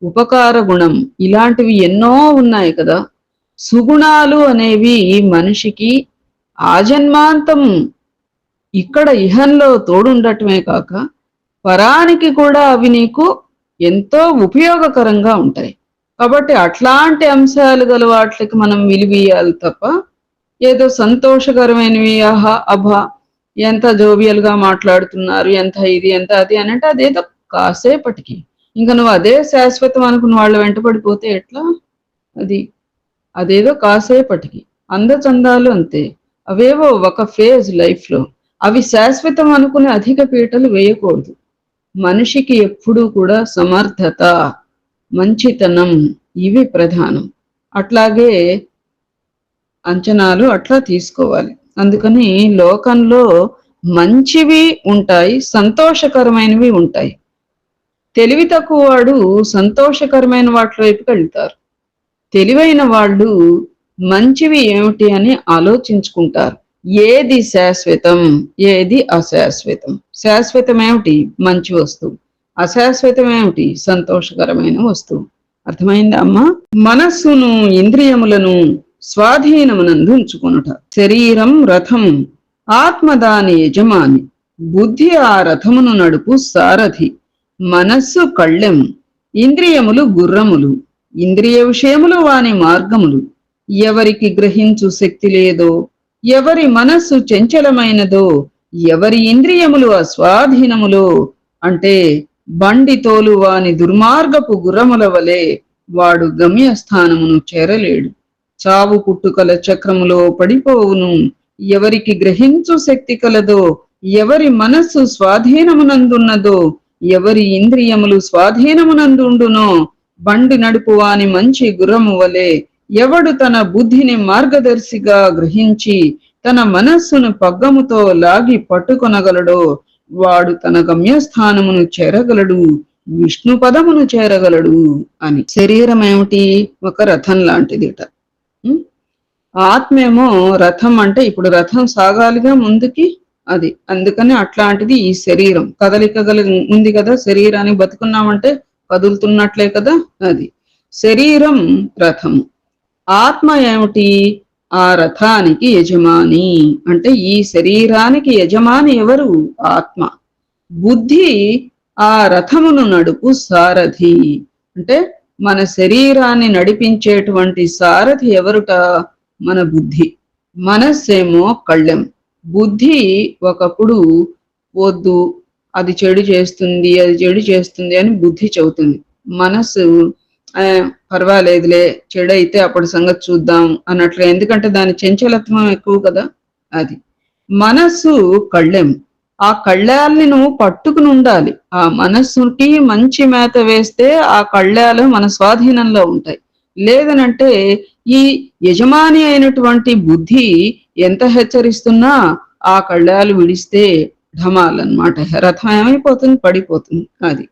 ఉపకార గుణం ఇలాంటివి ఎన్నో ఉన్నాయి కదా. సుగుణాలు అనేవి మనిషికి ఆజన్మాంతం ఇక్కడ ఇహంలో తోడుండటమే కాక పరానికి కూడా అవి నీకు ఎంతో ఉపయోగకరంగా ఉంటాయి. కాబట్టి అట్లాంటి అంశాలు గల వాటికి మనం విలువీయాలి తప్ప ఏదో సంతోషకరమైనవి ఆహా అభా ఎంత జోవియల్ గా మాట్లాడుతున్నారు, ఎంత ఇది ఎంత అది అని అంటే అదేదో కాసేపటికి. ఇంకా నువ్వు అదే శాశ్వతం అనుకున్న వాళ్ళ వెంట పడిపోతే ఎట్లా? అది అదేదో కాసేపటికి. అందచందాలు అంతే, అవేవో ఒక ఫేజ్ లైఫ్ లో, అవి శాశ్వతం అనుకుని అధిక పీటలు వేయకూడదు. మనిషికి ఎప్పుడూ కూడా సమర్థత, మంచితనం ఇవి ప్రధానం. అట్లాగే అంచనాలు అట్లా తీసుకోవాలి. అందుకని లోకంలో మంచివి ఉంటాయి, సంతోషకరమైనవి ఉంటాయి. తెలివి తక్కువ వాడు సంతోషకరమైన వాటి వైపుకి వెళ్తారు. తెలివైన వాళ్ళు మంచివి ఏమిటి అని ఆలోచించుకుంటారు. ఏది శాశ్వతం, ఏది అశాశ్వతం. శాశ్వతం ఏమిటి? మంచి వస్తువు. అశాశ్వతం ఏమిటి? సంతోషకరమైన వస్తువు. అర్థమైందా అమ్మా? మనస్సును ఇంద్రియములను స్వాధీనమునందు ఉంచుకొనుట. శరీరం రథం, ఆత్మ దాని యజమాని, బుద్ధి ఆ రథమును నడుపు సారథి, మనస్సు కళ్ళెం, ఇంద్రియములు గుర్రములు, ఇంద్రియ విషయములు వాని మార్గములు. ఎవరికి గ్రహించు శక్తి లేదో, ఎవరి మనస్సు చంచలమైనదో, ఎవరి ఇంద్రియములు అస్వాధీనములో, అంటే బండి తోలు వాని దుర్మార్గపు గుర్రముల వలె వాడు గమ్యస్థానమును చేరలేడు. చావు పుట్టుకల చక్రములో పడిపోవును. ఎవరికి గ్రహించు శక్తి కలదో, ఎవరి మనస్సు స్వాధీనమునందున్నదో, ఎవరి ఇంద్రియములు స్వాధీనమునందుండునో, బండి నడుపువాని మంచి గుర్రము వలె ఎవడు తన బుద్ధిని మార్గదర్శిగా గ్రహించి తన మనస్సును పగ్గముతో లాగి పట్టుకొనగలడో వాడు తన గమ్యస్థానమును చేరగలడు, విష్ణు పదమును చేరగలడు అని. శరీరం ఏమిటి? ఒక రథం లాంటిదిట. ఆత్మేమో రథం. అంటే ఇప్పుడు రథం సాగాలిగా ముందుకి, అది అందుకని అట్లాంటిది ఈ శరీరం. కదలిక ఉంది కదా శరీరానికి, బతుకున్నామంటే కదులుతున్నట్లే కదా. అది శరీరం రథము. ఆత్మ ఏమిటి? ఆ రథానికి యజమాని. అంటే ఈ శరీరానికి యజమాని ఎవరు? ఆత్మ. బుద్ధి ఆ రథమును నడుపు సారథి. అంటే మన శరీరాన్ని నడిపించేటువంటి సారథి ఎవరుట? మన బుద్ధి. మనస్సేమో కళ్ళెం. బుద్ధి ఒకప్పుడు వద్దు, అది చెడు చేస్తుంది, అది చెడు చేస్తుంది అని బుద్ధి చెబుతుంది. మనస్సు పర్వాలేదులే, చెడు అయితే అప్పుడు సంగతి చూద్దాం అన్నట్లు. ఎందుకంటే దాని చంచలత్వం ఎక్కువ కదా. అది మనస్సు కళ్ళెం. ఆ కళ్ళాలని నువ్వు పట్టుకుని ఉండాలి. ఆ మనస్సుకి మంచి మేత వేస్తే ఆ కళ్ళాలు మన స్వాధీనంలో ఉంటాయి. లేదనంటే ఈ యజమాని అయినటువంటి బుద్ధి ఎంత హెచ్చరిస్తున్నా ఆ కళ్ళాలు విడిస్తే ఢమాలన్నమాట. రథం ఏమైపోతుంది? పడిపోతుంది. అది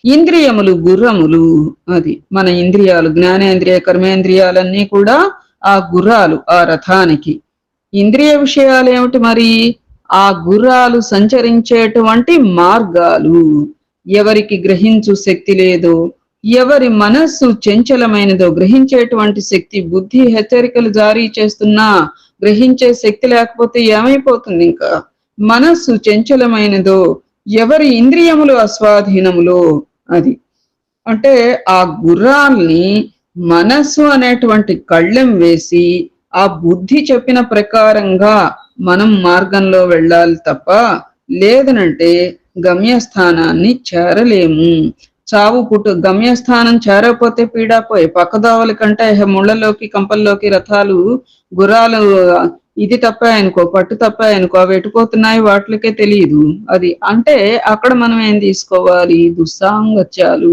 ఇంద్రియములు గుర్రములు. అది మన ఇంద్రియాలు, జ్ఞానేంద్రియ కర్మేంద్రియాలన్నీ కూడా ఆ గుర్రాలు ఆ రథానికి. ఇంద్రియ విషయాలు ఏమిటి మరి? ఆ గుర్రాలు సంచరించేటువంటి మార్గాలు. ఎవరికి గ్రహించు శక్తి లేదో, ఎవరి మనస్సు చంచలమైనదో, గ్రహించేటువంటి శక్తి, బుద్ధి హెచ్చరికలు జారీ చేస్తున్నా గ్రహించే శక్తి లేకపోతే ఏమైపోతుంది? ఇంకా మనస్సు చంచలమైనదో, ఎవరి ఇంద్రియములు అస్వాధీనములో. అది అంటే ఆ గుర్రాల్ని మనస్సు అనేటువంటి కళ్ళెం వేసి ఆ బుద్ధి చెప్పిన ప్రకారంగా మనం మార్గంలో వెళ్ళాలి తప్ప లేదనంటే గమ్యస్థానాన్ని చేరలేము. చావు పుట్టు గమ్యస్థానం చేరకపోతే పీడాపోయి పక్కదోవల కంటే ముళ్ళలోకి కంపల్లోకి రథాలు గుర్రాలు ఇది తప్పాయనుకో, పట్టు తప్పాయనుకో, అవి ఎటుపోతున్నాయి వాటికే తెలియదు. అది అంటే అక్కడ మనం ఏం తీసుకోవాలి? దుస్సాంగత్యాలు,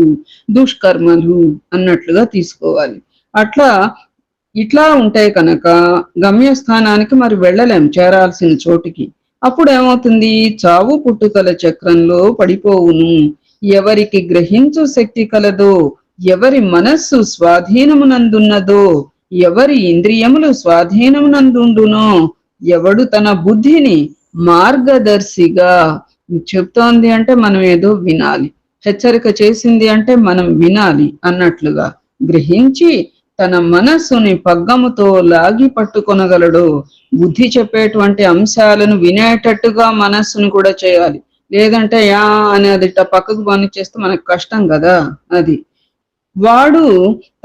దుష్కర్మలు అన్నట్లుగా తీసుకోవాలి. అట్లా ఇట్లా ఉంటే కనుక గమ్యస్థానానికి మరి వెళ్ళలేం, చేరాల్సిన చోటికి. అప్పుడు ఏమవుతుంది? చావు పుట్టుకల చక్రంలో పడిపోవును. ఎవరికి గ్రహించు శక్తి కలదో, ఎవరి మనస్సు స్వాధీనమునందున్నదో, ఎవరి ఇంద్రియములు స్వాధీనమునందుండునో, ఎవడు తన బుద్ధిని మార్గదర్శిగా చెప్తోంది అంటే మనం ఏదో వినాలి, హెచ్చరిక చేసింది అంటే మనం వినాలి అన్నట్లుగా గ్రహించి తన మనస్సుని పగ్గముతో లాగి పట్టుకొనగలడు. బుద్ధి చెప్పేటువంటి అంశాలను వినేటట్టుగా మనస్సును కూడా చేయాలి. లేదంటే యా అని అది పక్కకు పనిచేస్తే మనకు కష్టం కదా. అది వాడు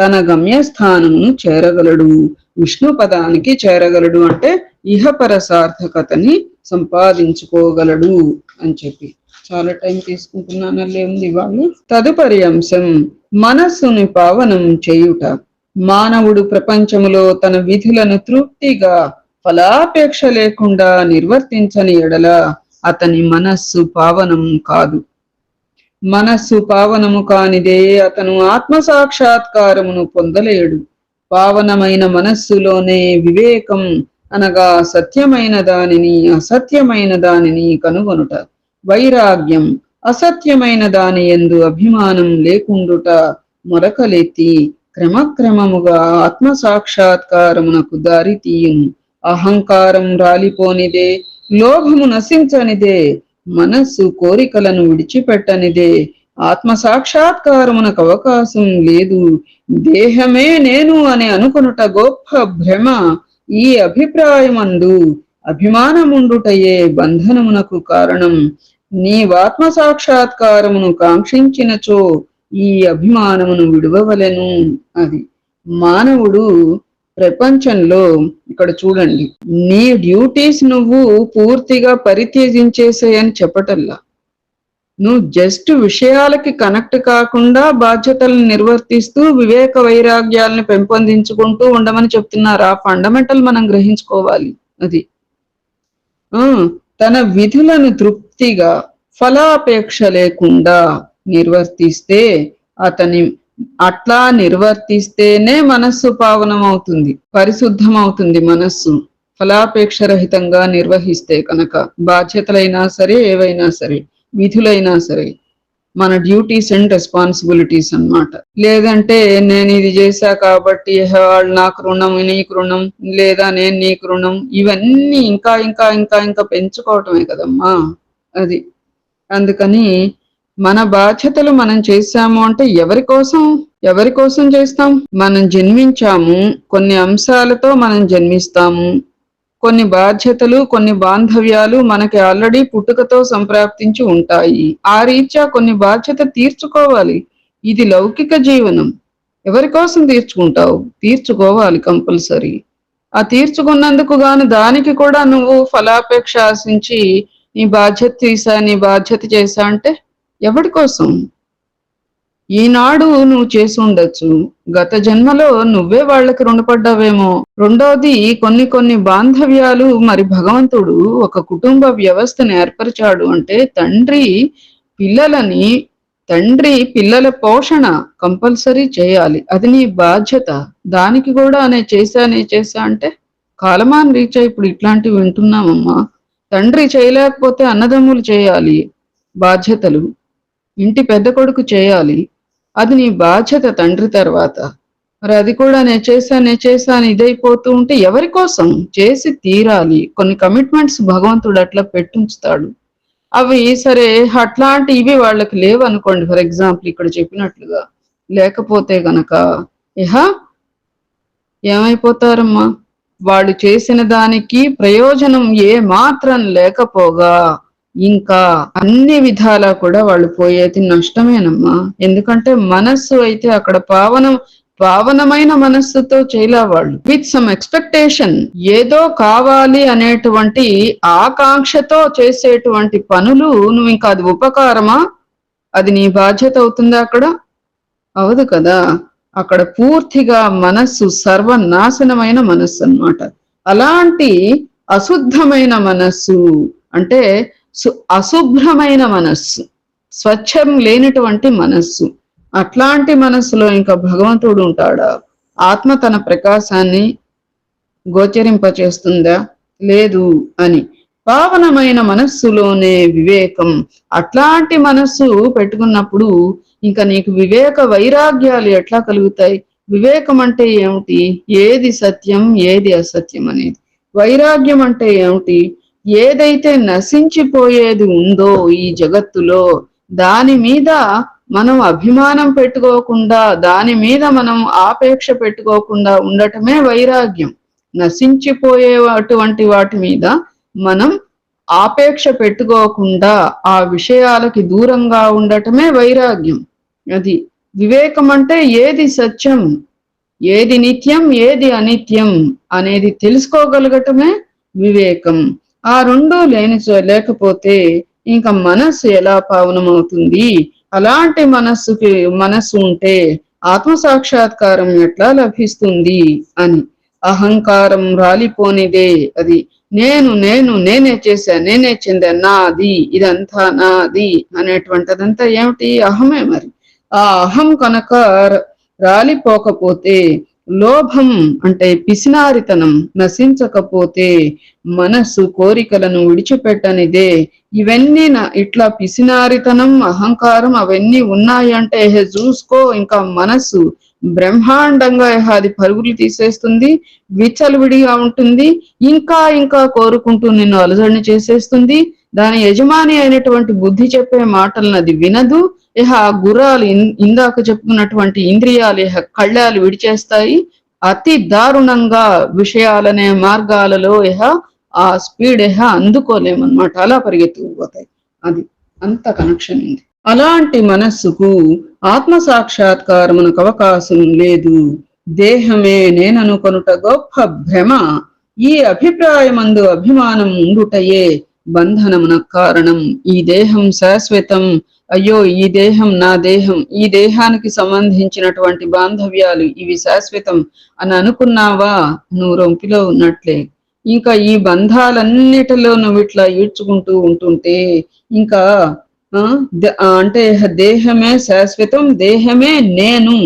తన గమ్యస్థానమును చేరగలడు, విష్ణు పదానికి చేరగలడు, అంటే ఇహపర సార్థకతని సంపాదించుకోగలడు అని చెప్పి. చాలా టైం తీసుకుంటున్నానల్లే ఉంది వాళ్ళు. తదుపరి అంశం మనస్సుని పావనం చేయుట. మానవుడు ప్రపంచములో తన విధులను తృప్తిగా ఫలాపేక్ష లేకుండా నిర్వర్తించని ఎడల అతని మనస్సు పావనం కాదు. మనస్సు పావనము కానిదే అతను ఆత్మ సాక్షాత్కారమును పొందలేడు. పావనమైన మనస్సులోనే వివేకం అనగా సత్యమైన దానిని అసత్యమైన దానిని కనుగొనుట, వైరాగ్యం అసత్యమైన దాని యందు అభిమానం లేకుండుట మొలకలెత్తి క్రమక్రమముగా ఆత్మ సాక్షాత్కారమునకు దారి తీయును. అహంకారం రాలిపోనిదే, లోభము నశించనిదే, మనస్సు కోరికలను విడిచిపెట్టనిదే ఆత్మ సాక్షాత్కారమునకు అవకాశం లేదు. దేహమే నేను అని అనుకొనుట గొప్ప భ్రమ. ఈ అభిప్రాయమందు అభిమానముండుటయే బంధనమునకు కారణం. నీవాత్మ సాక్షాత్కారమును కాంక్షించినచో ఈ అభిమానమును విడువవలెను. అది మానవుడు ప్రపంచంలో ఇక్కడ చూడండి, నీ డ్యూటీస్ నువ్వు పూర్తిగా పరిత్యజించేసేయని చెప్పటల్లా. నువ్వు జస్ట్ విషయాలకి కనెక్ట్ కాకుండా బాధ్యతలను నిర్వర్తిస్తూ వివేక వైరాగ్యాలను పెంపొందించుకుంటూ ఉండమని చెప్తున్నారు. ఆ ఫండమెంటల్ మనం గ్రహించుకోవాలి. అది తన విధులను తృప్తిగా ఫలాపేక్ష లేకుండా నిర్వర్తిస్తే అట్లా నిర్వర్తిస్తేనే మనస్సు పావనం అవుతుంది, పరిశుద్ధం అవుతుంది. మనస్సు ఫలాపేక్ష రహితంగా నిర్వహిస్తే కనుక బాధ్యతలైనా సరే, ఏవైనా సరే, విధులైనా సరే, మన డ్యూటీస్ అండ్ రెస్పాన్సిబిలిటీస్ అన్నమాట. లేదంటే నేను ఇది చేశా కాబట్టి వాళ్ళు నాకు రుణం, నీకు రుణం, లేదా నేను నీకు రుణం, ఇవన్నీ ఇంకా ఇంకా ఇంకా ఇంకా పెంచుకోవటమే కదమ్మా. అది అందుకని మన బాధ్యతలు మనం చేశాము అంటే ఎవరి కోసం చేస్తాం? మనం జన్మించాము, కొన్ని అంశాలతో మనం జన్మిస్తాము, కొన్ని బాధ్యతలు, కొన్ని బాంధవ్యాలు మనకి ఆల్రెడీ పుట్టుకతో సంప్రాప్తించి ఉంటాయి. ఆ రీత్యా కొన్ని బాధ్యత తీర్చుకోవాలి. ఇది లౌకిక జీవనం. ఎవరి కోసం తీర్చుకుంటావు? తీర్చుకోవాలి కంపల్సరీ. ఆ తీర్చుకున్నందుకు గాను దానికి కూడా నువ్వు ఫలాపేక్ష ఆశించి నీ బాధ్యత చేశా అంటే ఎవరి కోసం? ఈనాడు నువ్వు చేసి ఉండొచ్చు, గత జన్మలో నువ్వే వాళ్ళకి రుణపడ్డావేమో. రెండోది, కొన్ని బాంధవ్యాలు, మరి భగవంతుడు ఒక కుటుంబ వ్యవస్థను ఏర్పరిచాడు అంటే తండ్రి పిల్లల పోషణ కంపల్సరీ చేయాలి. అది నీ బాధ్యత. దానికి కూడా నేను చేశా అంటే కాలమాన్ రీచ్ ఇప్పుడు ఇట్లాంటివి వింటున్నామమ్మా. తండ్రి చేయలేకపోతే అన్నదమ్ములు చేయాలి బాధ్యతలు, ఇంటి పెద్ద కొడుకు చేయాలి. అది నీ బాధ్యత తండ్రి తర్వాత. మరి అది కూడా నేను చేశాను ఇదైపోతూ ఉంటే ఎవరి కోసం? చేసి తీరాలి. కొన్ని కమిట్మెంట్స్ భగవంతుడు అట్లా పెట్టుంచుతాడు. అవి సరే అట్లాంటివి వాళ్ళకి లేవు అనుకోండి, ఫర్ ఎగ్జాంపుల్ ఇక్కడ చెప్పినట్లుగా, లేకపోతే గనక ఏమైపోతారమ్మా? వాళ్ళు చేసిన దానికి ప్రయోజనం ఏ మాత్రం లేకపోగా ఇంకా అన్ని విధాలా కూడా వాళ్ళు పోయేది నష్టమేనమ్మా. ఎందుకంటే మనస్సు అయితే అక్కడ పావనమైన మనస్సుతో చేయలే వాళ్ళు. విత్ సమ్ ఎక్స్పెక్టేషన్, ఏదో కావాలి అనేటువంటి ఆకాంక్షతో చేసేటువంటి పనులు నువ్వు ఇంకా అది ఉపకారమా? అది నీ బాధ్యత అవుతుందా? అక్కడ అవదు కదా. అక్కడ పూర్తిగా మనస్సు సర్వనాశనమైన మనస్సు అన్నమాట. అలాంటి అశుద్ధమైన మనస్సు అంటే అశుభ్రమైన మనస్సు, స్వచ్ఛం లేనటువంటి మనస్సు, అట్లాంటి మనస్సులో ఇంకా భగవంతుడు ఉంటాడా? ఆత్మ తన ప్రకాశాన్ని గోచరింపచేస్తుందా? లేదు అని. పావనమైన మనస్సులోనే వివేకం. అట్లాంటి మనస్సు పెట్టుకున్నప్పుడు ఇంకా నీకు వివేక వైరాగ్యాలు ఎట్లా కలుగుతాయి? వివేకం అంటే ఏమిటి? ఏది సత్యం, ఏది అసత్యం అనేది. వైరాగ్యం అంటే ఏమిటి? ఏదైతే నశించిపోయేది ఉందో ఈ జగత్తులో దాని మీద మనం అభిమానం పెట్టుకోకుండా, దాని మీద మనం ఆపేక్ష పెట్టుకోకుండా ఉండటమే వైరాగ్యం. నశించిపోయే అటువంటి వాటి మీద మనం ఆపేక్ష పెట్టుకోకుండా ఆ విషయాలకి దూరంగా ఉండటమే వైరాగ్యం. అది వివేకం అంటే ఏది సత్యం, ఏది నిత్యం, ఏది అనిత్యం అనేది తెలుసుకోగలగటమే వివేకం. ఆ రెండూ లేకపోతే ఇంకా మనస్సు ఎలా పావనమవుతుంది? అలాంటి మనస్సు ఉంటే ఆత్మ సాక్షాత్కారం ఎట్లా లభిస్తుంది అని. అహంకారం రాలిపోనిదే. అది నేనే చేశా, నేనే చెందా, నాది, ఇదంతా నాది అనేటువంటిదంతా ఏమిటి? అహమే. మరి ఆ అహం కనుక రాలిపోకపోతే, లోభం అంటే పిసినారితనం నశించకపోతే, మనస్సు కోరికలను విడిచిపెట్టనిదే. ఇవన్నీ ఇట్లా పిసినారితనం, అహంకారం అవన్నీ ఉన్నాయంటే చూసుకో, ఇంకా మనస్సు బ్రహ్మాండంగా అది పరుగులు తీసేస్తుంది, విచ్చలవిడిగా ఉంటుంది, ఇంకా ఇంకా కోరుకుంటూ నిన్ను అలజడిని చేసేస్తుంది. దాని యజమాని అయినటువంటి బుద్ధి చెప్పే మాటలను అది వినదు. ఆ గుర్రాలు ఇందాక చెప్పుకున్నటువంటి ఇంద్రియాలు కళ్ళాలు విడిచేస్తాయి. అతి దారుణంగా విషయాలనే మార్గాలలో ఆ స్పీడ్ అందుకోలేమన్నమాట. అలా పరిగెత్తుకుపోతాయి. అది అంత కనెక్షన్ ఉంది. అలాంటి మనస్సుకు ఆత్మ సాక్షాత్కారమునకు అవకాశం లేదు. దేహమే నేననుకొనుట గొప్ప భ్రమ. ఈ అభిప్రాయమందు అభిమానం ఉండుటయే బంధనమునకు కారణం. ఈ దేహం శాశ్వతం, అయ్యో ఈ దేహం నా దేహం, ఈ దేహానికి సంబంధించినటువంటి బాంధవ్యాలు ఇవి శాశ్వతం అని అనుకున్నావా, నువ్వు రొంపిలో ఉన్నట్లే. ఇంకా ఈ బంధాలన్నిటిలో నువ్వు ఇట్లా ఈడ్చుకుంటూ ఉంటుంటే ఇంకా అంటే దేహమే శాశ్వతం, దేహమే నేను.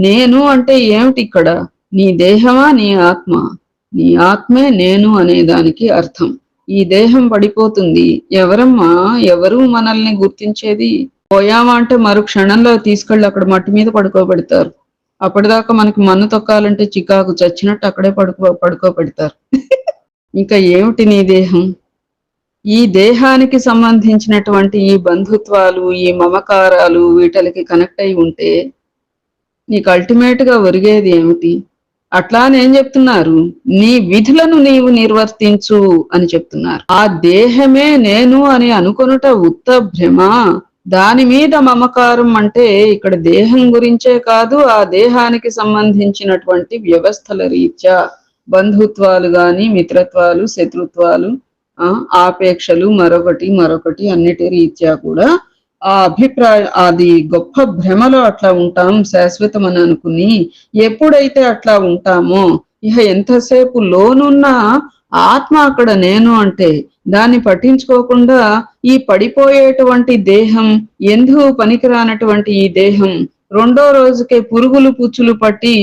నేను అంటే ఏమిటి ఇక్కడ? నీ దేహమా, నీ ఆత్మ? నీ ఆత్మే నేను అనేదానికి అర్థం. ఈ దేహం పడిపోతుంది. ఎవరమ్మా, ఎవరు మనల్ని గుర్తించేది? పోయామా అంటే మరు క్షణంలో తీసుకెళ్ళి అక్కడ మట్టి మీద పడుకోబెడతారు. అప్పటిదాకా మనకి మన్ను తొక్కాలంటే చికాకు చచ్చినట్టు అక్కడే పడుకోబెడతారు. ఇంకా ఏమిటి నీ దేహం? ఈ దేహానికి సంబంధించినటువంటి ఈ బంధుత్వాలు, ఈ మమకారాలు వీటికి కనెక్ట్ అయి ఉంటే నీకు అల్టిమేట్ గా ఒరిగేది ఏమిటి? అట్లానే ఏం చెప్తున్నారు? నీ విధులను నీవు నిర్వర్తించు అని చెప్తున్నారు. ఆ దేహమే నేను అని అనుకొనుట ఉత్త భ్రమ. దాని మీద మమకారం అంటే ఇక్కడ దేహం గురించే కాదు, ఆ దేహానికి సంబంధించినటువంటి వ్యవస్థల రీత్యా బంధుత్వాలు గాని, మిత్రత్వాలు, శత్రుత్వాలు, ఆపేక్షలు, మరొకటి అన్నిటి రీత్యా కూడా ఆ అభిప్రాయం అది గొప్ప భ్రమలో అట్లా ఉంటాం శాశ్వతం అని అనుకుని. ఎప్పుడైతే అట్లా ఉంటామో ఇహ ఎంతసేపు లోనున్న ఆత్మ అక్కడ నేను అంటే దాన్ని పట్టించుకోకుండా ఈ పడిపోయేటువంటి దేహం, ఎందుకు పనికిరానటువంటి ఈ దేహం రెండో రోజుకే పురుగులు పుచ్చులు పట్టి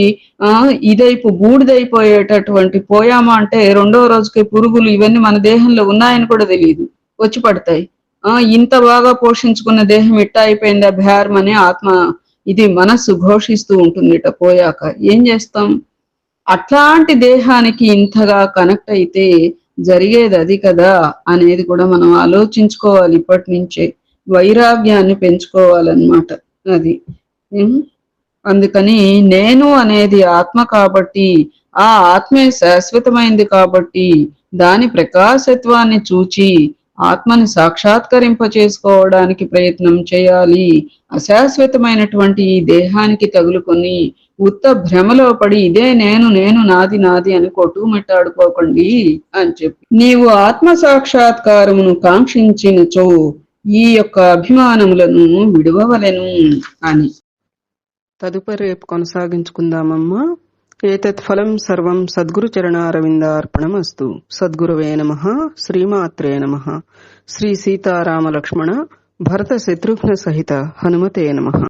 బూడిదైపోయేటటువంటి పోయామా అంటే రెండో రోజుకే పురుగులు ఇవన్నీ మన దేహంలో ఉన్నాయని కూడా తెలియదు, వచ్చి పడతాయి. ఇంత బాగా పోషించుకున్న దేహం ఇట్టా అయిపోయిందా భ్యారమని ఆత్మ ఇది మనస్సు ఘోషిస్తూ ఉంటుంది. ఇట పోయాక ఏం చేస్తాం? అట్లాంటి దేహానికి ఇంతగా కనెక్ట్ అయితే జరిగేది అది కదా అనేది కూడా మనం ఆలోచించుకోవాలి. ఇప్పటి నుంచే వైరాగ్యాన్ని పెంచుకోవాలన్నమాట. అది అందుకని నేను అనేది ఆత్మ కాబట్టి, ఆ ఆత్మే శాశ్వతమైంది కాబట్టి దాని ప్రకాశత్వాన్ని చూచి ఆత్మని సాక్షాత్కరింప చేసుకోవడానికి ప్రయత్నం చేయాలి. అశాశ్వతమైనటువంటి ఈ దేహానికి తగులుకొని ఉత్త భ్రమలో పడి ఇదే నేను, నాది నాది అని కొట్టుమిట్టాడుకోకండి అని చెప్పి, నీవు ఆత్మ సాక్షాత్కారమును కాంక్షించినచో ఈ యొక్క అభిమానములను విడువవలెను అని. తదుపరి రేపు కొనసాగించుకుందామమ్మా. ఏతత్ ఫలం సర్వం సద్గురు చరణారవిందార్పణమస్తు. సద్గురవే నమః. శ్రీమాత్రే నమః. శ్రీ సీతారామ లక్ష్మణ భరత శత్రుఘ్న సహిత హనుమతే నమః.